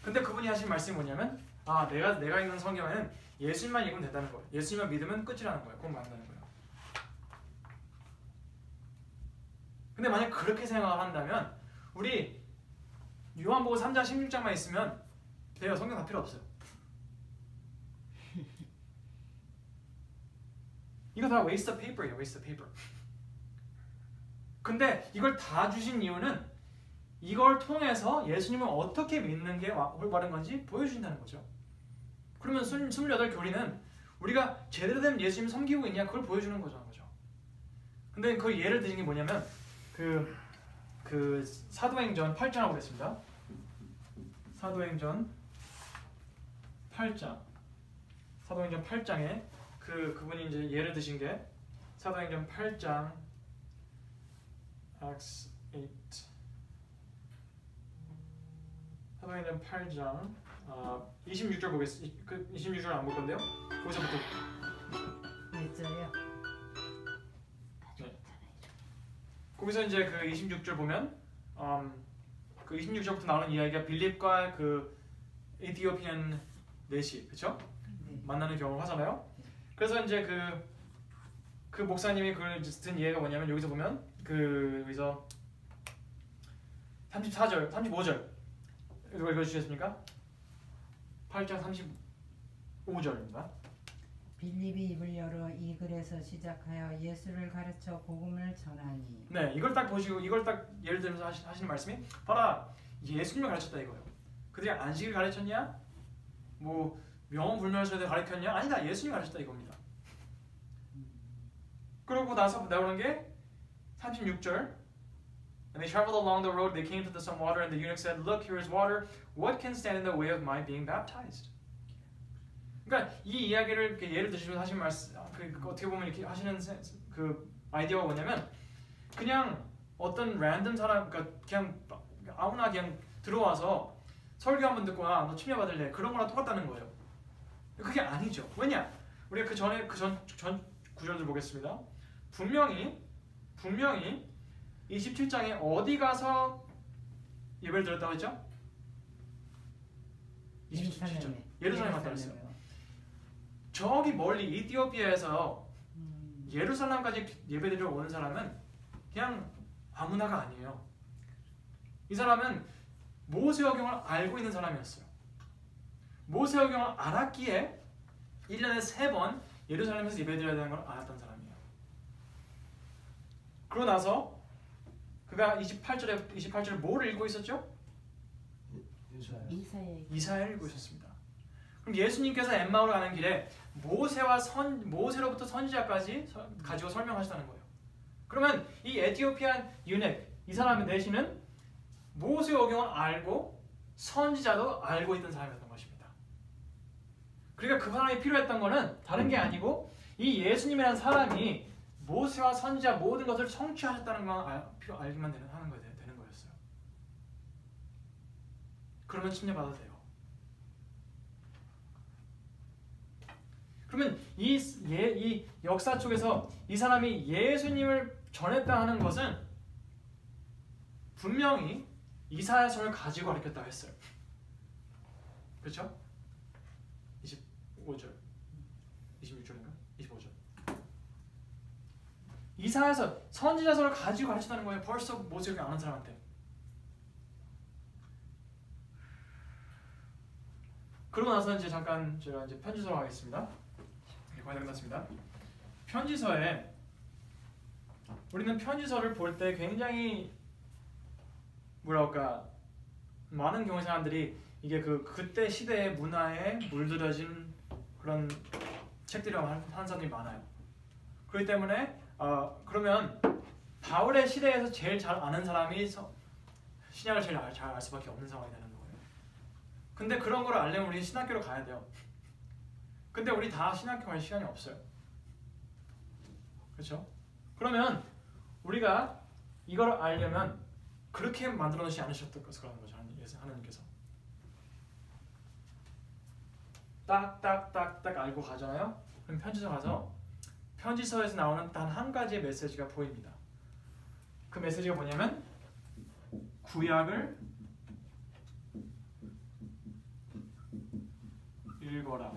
근데 그분이 하신 말씀이 뭐냐면 내가 읽는 성경에는 예수님만 읽으면 된다는 거예요. 예수님만 믿으면 끝이라는 거예요. 꼭 만나는 거예요. 근데 만약 그렇게 생각을 한다면 우리 요한복음 3장 16장만 있으면 돼요. 성경 다 필요 없어요. 이거 다 waste of paper예요. waste of paper. 근데 이걸 다 주신 이유는 이걸 통해서 예수님을 어떻게 믿는 게 올바른 건지 보여주신다는 거죠. 그러면 28교리는 우리가 제대로 된 예수님 섬기고 있냐 그걸 보여주는 거죠. 근데 그 예를 드신 게 뭐냐면 그 사도행전 8장을 보겠습니다. 사도행전 8장. 사도행전 8장에 그분이 이제 예를 드신 게 사도행전 8장 Acts 8 사도행전 8장 26절 보겠습니다. 그 26절 안 볼 건데요. 거기서부터 몇 절이요? 거기서 이제 그 26절 보면 그 26절부터 나오는 이야기가 빌립과 그 에티오피안 넷이 그렇죠? 네. 만나는 경우를 하잖아요. 그래서 이제 그 목사님이 그걸 든 이해가 뭐냐면 여기서 보면 여기서 34절, 35절 이거 읽어주시겠습니까? 8장 35절입니다. 빌립이 입을 열어 이 글에서 시작하여 예수를 가르쳐 복음을 전하니. 네, 이걸 딱 보시고 이걸 딱 예를 들면서 하시는 말씀이 봐라 예수님을 가르쳤다 이거예요. 그들이 안식을 가르쳤냐? 뭐 명언불명설에 가르쳤냐? 아니다, 예수님이 가르쳤다 이겁니다. 그러고 나서 나오는 게 36절. And they traveled along the road. They came to some water, and the eunuch said, "Look, here is water. What can stand in the way of my being baptized?" 그러니까 이 이야기를 이렇게 예를 드시면서 하신 말씀, 어떻게 보면 이렇게 하시는 그 아이디어가 뭐냐면 그냥 어떤 랜덤 사람, 그러니까 그냥 아무나 그냥 들어와서 설교 한번 듣고 너 침례 받을래 그런 거랑 똑같다는 거예요. 그게 아니죠. 왜냐? 우리가 그 전에 전 구절들 보겠습니다. 분명히 27장에 어디 가서 예배를 드렸다고 했죠? 27장. 예루살렘에 갔다 했어요. 저기 멀리 이티오피아에서 예루살렘까지 예배드리러 오는 사람은 그냥 아무나가 아니에요. 이 사람은 모세오경을 알고 있는 사람이었어요. 모세오경을 알았기에 1년에 3번 예루살렘에서 예배드려야 되는 걸 알았던 사람이에요. 그러고 나서 그가 28절에 뭐를 읽고 있었죠? 이사야를 읽고 있었습니다. 그럼 예수님께서 엠마오로 가는 길에 모세로부터 선지자까지 가지고 설명하시다는 거예요. 그러면 이 에티오피안 유넥 이 사람의 내시는 모세오경을 알고 선지자도 알고 있던 사람이었던 것입니다. 그러니까 그 사람이 필요했던 거는 다른 게 아니고 이 예수님이라는 사람이 모세와 선지자 모든 것을 성취하셨다는 것만 알기만 하는 되는 거였어요. 그러면 침례받아도 돼요. 그러면 이 역사 쪽에서 이 사람이 예수님을 전했다 하는 것은 분명히 이사야서를 가지고 가르쳤다고 했어요. 그렇죠? 25절 26절인가? 25절 이사야서 선지자서를 가지고 가르쳤다는 거예요. 벌써 모세오경 아는 사람한테. 그러고 나서 이제 잠깐 제가 이제 편지서로 가겠습니다. 거의 다 끝났습니다. 편지서에 우리는 편지서를 볼 때 굉장히 뭐랄까 많은 경우 사람들이 이게 그때 시대의 문화에 물들여진 그런 책들이라고 하는 사람들이 많아요. 그렇기 때문에 그러면 바울의 시대에서 제일 잘 아는 사람이 신약을 제일 잘 알 수밖에 없는 상황이 되는 거예요. 근데 그런 걸 알려면 우리 신학교로 가야 돼요. 근데 우리 다 신학교 갈 시간이 없어요. 그렇죠? 그러면 우리가 이걸 알려면 그렇게 만들어 놓지 않으셨던 그런 거죠. 하나님께서 딱딱딱딱 알고 가잖아요. 그럼 편지서 가서 편지서에서 나오는 단 한 가지의 메시지가 보입니다. 그 메시지가 뭐냐면 구약을 읽어라.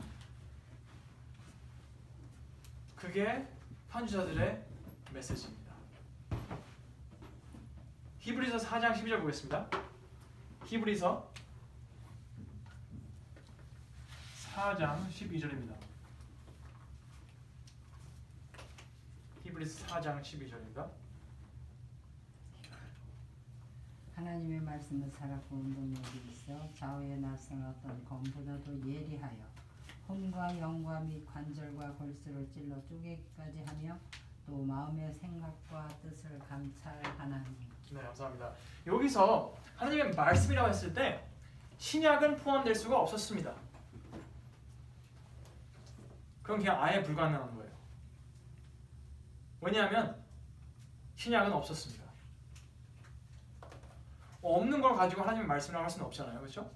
그게 편지서들의 메시지입니다. 히브리서 4장 12절 보겠습니다. 히브리서 4장 12절입니다. 히브리서 4장 12절입니다. 하나님의 말씀은 살았고 운동력이 있어 좌우에 낯선 어떤 검보다도 예리하여 혼과 영과 및 관절과 골수를 찔러 쪼개기까지 하며 또 마음의 생각과 뜻을 감찰하나니. 네, 감사합니다. 여기서 하나님의 말씀이라고 했을 때 신약은 포함될 수가 없었습니다. 그건 그냥 아예 불가능한 거예요. 왜냐하면 신약은 없었습니다. 없는 걸 가지고 하나님의 말씀이라고 할 수는 없잖아요. 그렇죠?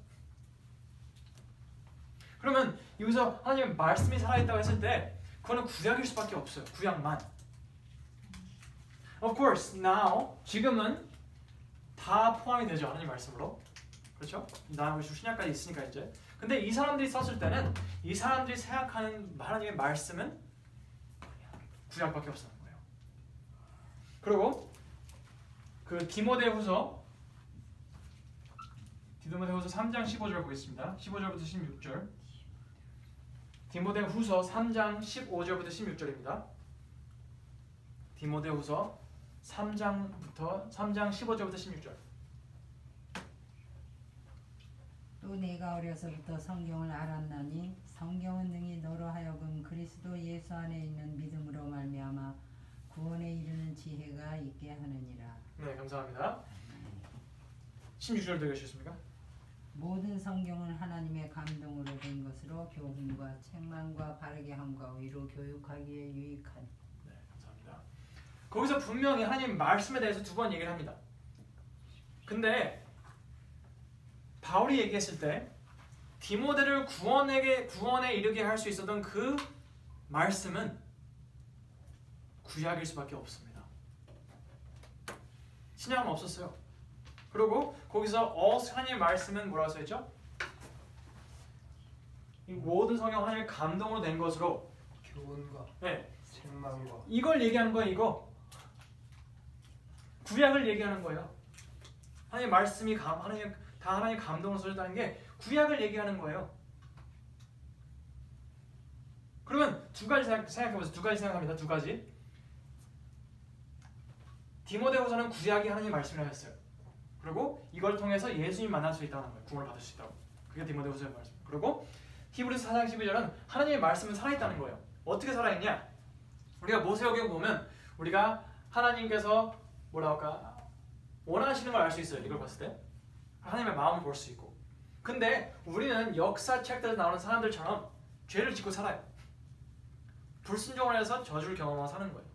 그러면 여기서 하나님의 말씀이 살아있다고 했을 때 그거는 구약일 수밖에 없어요. 구약만. Of course, now 지금은 다 포함이 되죠. 하나님 말씀으로. 그렇죠? 나하고 신약까지 있으니까 이제. 근데 이 사람들이 썼을 때는 이 사람들이 생각하는 하나님의 말씀은 구약밖에 없었던 거예요. 그리고 그 디모데후서 3장 15절 보겠습니다. 15절부터 16절. 디모데후서 3장 15절부터 16절입니다. 디모데후서 3장 15절부터 16절. 또 내가 어려서부터 성경을 알았나니 성경은 능히 너로 하여금 그리스도 예수 안에 있는 믿음으로 말미암아 구원에 이르는 지혜가 있게 하느니라. 네, 감사합니다. 16절도 읽으셨습니까? 모든 성경은 하나님의 감동으로 된 것으로 교훈과 책망과 바르게 함과 의로 교육하기에 유익하니. 네, 감사합니다. 거기서 분명히 하나님 말씀에 대해서 두 번 얘기를 합니다. 근데 바울이 얘기했을 때 디모데를 구원에 이르게 할 수 있었던 그 말씀은 구약일 수밖에 없습니다. 신약은 없었어요. 그리고 거기서 하나님의 말씀은 뭐라고 써있죠? 이 모든 성경 하나님의 감동으로 된 것으로 교훈과 네, 책망과 이걸 얘기하는 거예요. 이거 구약을 얘기하는 거예요. 하나님의 말씀이 하나님 감동으로 써졌다는 게 구약을 얘기하는 거예요. 그러면 두 가지 생각해보세요. 두 가지 생각합니다. 두 가지. 디모데후서는 구약이 하나님의 말씀이라고 했어요. 그리고 이걸 통해서 예수님 만날 수 있다는 거예요. 구원을 받을 수 있다고. 그게 디모데후서의 말씀. 그리고 히브리서 4장 12절은 하나님의 말씀은 살아있다는 거예요. 어떻게 살아있냐? 우리가 모세오경 보면 우리가 하나님께서 뭐라고 할까? 원하시는 걸 알 수 있어요. 이걸 봤을 때. 하나님의 마음을 볼 수 있고. 근데 우리는 역사책들에서 나오는 사람들처럼 죄를 짓고 살아요. 불순종을 해서 저주를 경험하고 사는 거예요.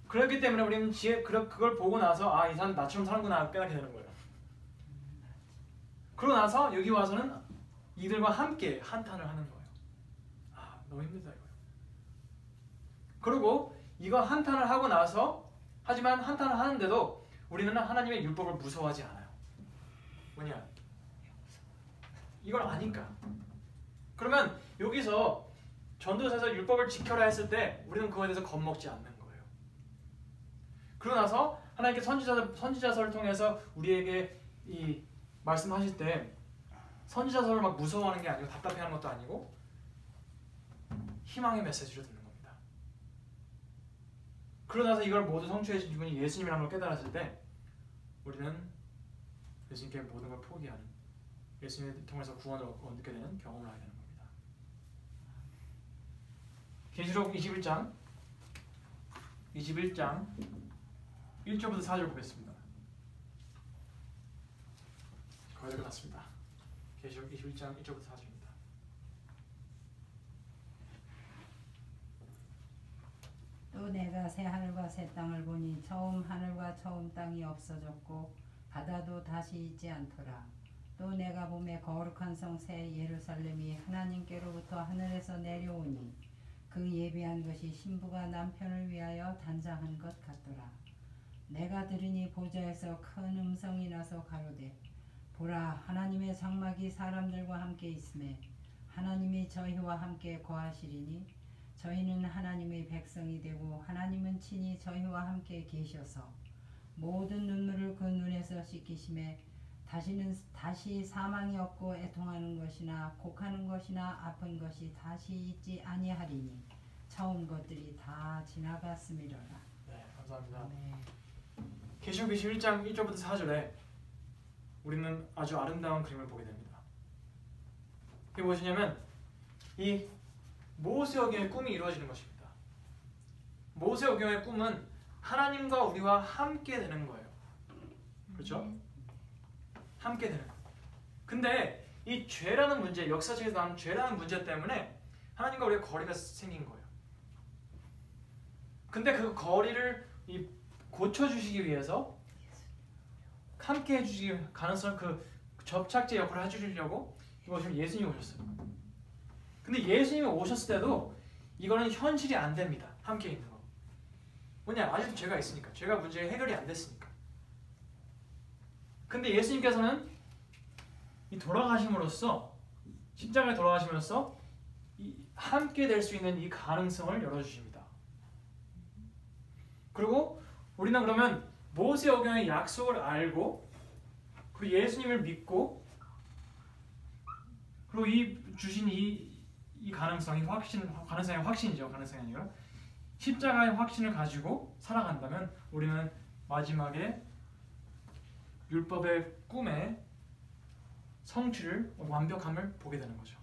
그렇기 때문에 우리는 그걸 보고 나서 이 사람 나처럼 사는구나 깨닫게 되는 거예요. 그러고 나서 여기 와서는 이들과 함께 한탄을 하는 거예요. 너무 힘들다 이거예요. 그리고 이거 한탄을 하고 나서 하지만 한탄을 하는데도 우리는 하나님의 율법을 무서워하지 않아요. 뭐냐? 이걸 아니까. 그러면 여기서 전도서에서 율법을 지켜라 했을 때 우리는 그거에 대해서 겁먹지 않는 거예요. 그러고 나서 하나님께 선지자서를 통해서 우리에게 이 말씀하실 때 선지자서를 막 무서워하는 게 아니고 답답해하는 것도 아니고 희망의 메시지를 듣는 겁니다. 그러고 나서 이걸 모두 성취해 주신 분이 예수님이라는 걸 깨달았을 때 우리는 예수님께 모든 걸 포기하는, 예수님을 통해서 구원을 얻게 되는 경험을 하게 되는 겁니다. 계시록 21장 1절부터 4절 보겠습니다. 거의 다 끝났습니다. 계시록 21장 1절부터 4절입니다. 또 내가 새 하늘과 새 땅을 보니 처음 하늘과 처음 땅이 없어졌고 바다도 다시 있지 않더라. 또 내가 보매 거룩한 성 새 예루살렘이 하나님께로부터 하늘에서 내려오니 그 예비한 것이 신부가 남편을 위하여 단장한 것 같더라. 내가 들으니 보좌에서 큰 음성이 나서 가로되 보라, 하나님의 장막이 사람들과 함께 있음에 하나님이 저희와 함께 거하시리니 저희는 하나님의 백성이 되고 하나님은 친히 저희와 함께 계셔서 모든 눈물을 그 눈에서 씻기심에 다시 사망이 없고 애통하는 것이나 곡하는 것이나 아픈 것이 다시 있지 아니하리니 처음 것들이 다 지나갔음이로라. 네, 감사합니다. 네. 계시록 21장 1절부터 4절에 우리는 아주 아름다운 그림을 보게 됩니다. 이게 무엇이냐면 이 모세 오경의 꿈이 이루어지는 것입니다. 모세 오경의 꿈은 하나님과 우리와 함께 되는 거예요. 그렇죠? 함께 되는 거. 근데 이 죄라는 문제, 역사적에서 나온 죄라는 문제 때문에 하나님과 우리가 거리가 생긴 거예요. 근데 그 거리를 고쳐주시기 위해서 함께 해주시기 가능성 그 접착제 역할을 해주시려고 이것을 예수님이 오셨어요. 근데 예수님이 오셨을 때도 이거는 현실이 안 됩니다. 함께 있는 거. 뭐냐? 아직도 죄가 있으니까. 죄가 문제 해결이 안 됐으니까. 근데 예수님께서는 이 돌아가심으로써 십자가에 돌아가시면서 함께 될 수 있는 이 가능성을 열어주십니다. 그리고 우리는 그러면 모세 오경의 약속을 알고 그리고 예수님을 믿고 그리고 이 주신 이 가능성이 가능성의 확신이죠. 가능성이 아니라 십자가의 확신을 가지고 살아간다면 우리는 마지막에 율법의 꿈의 성취를 완벽함을 보게 되는 거죠.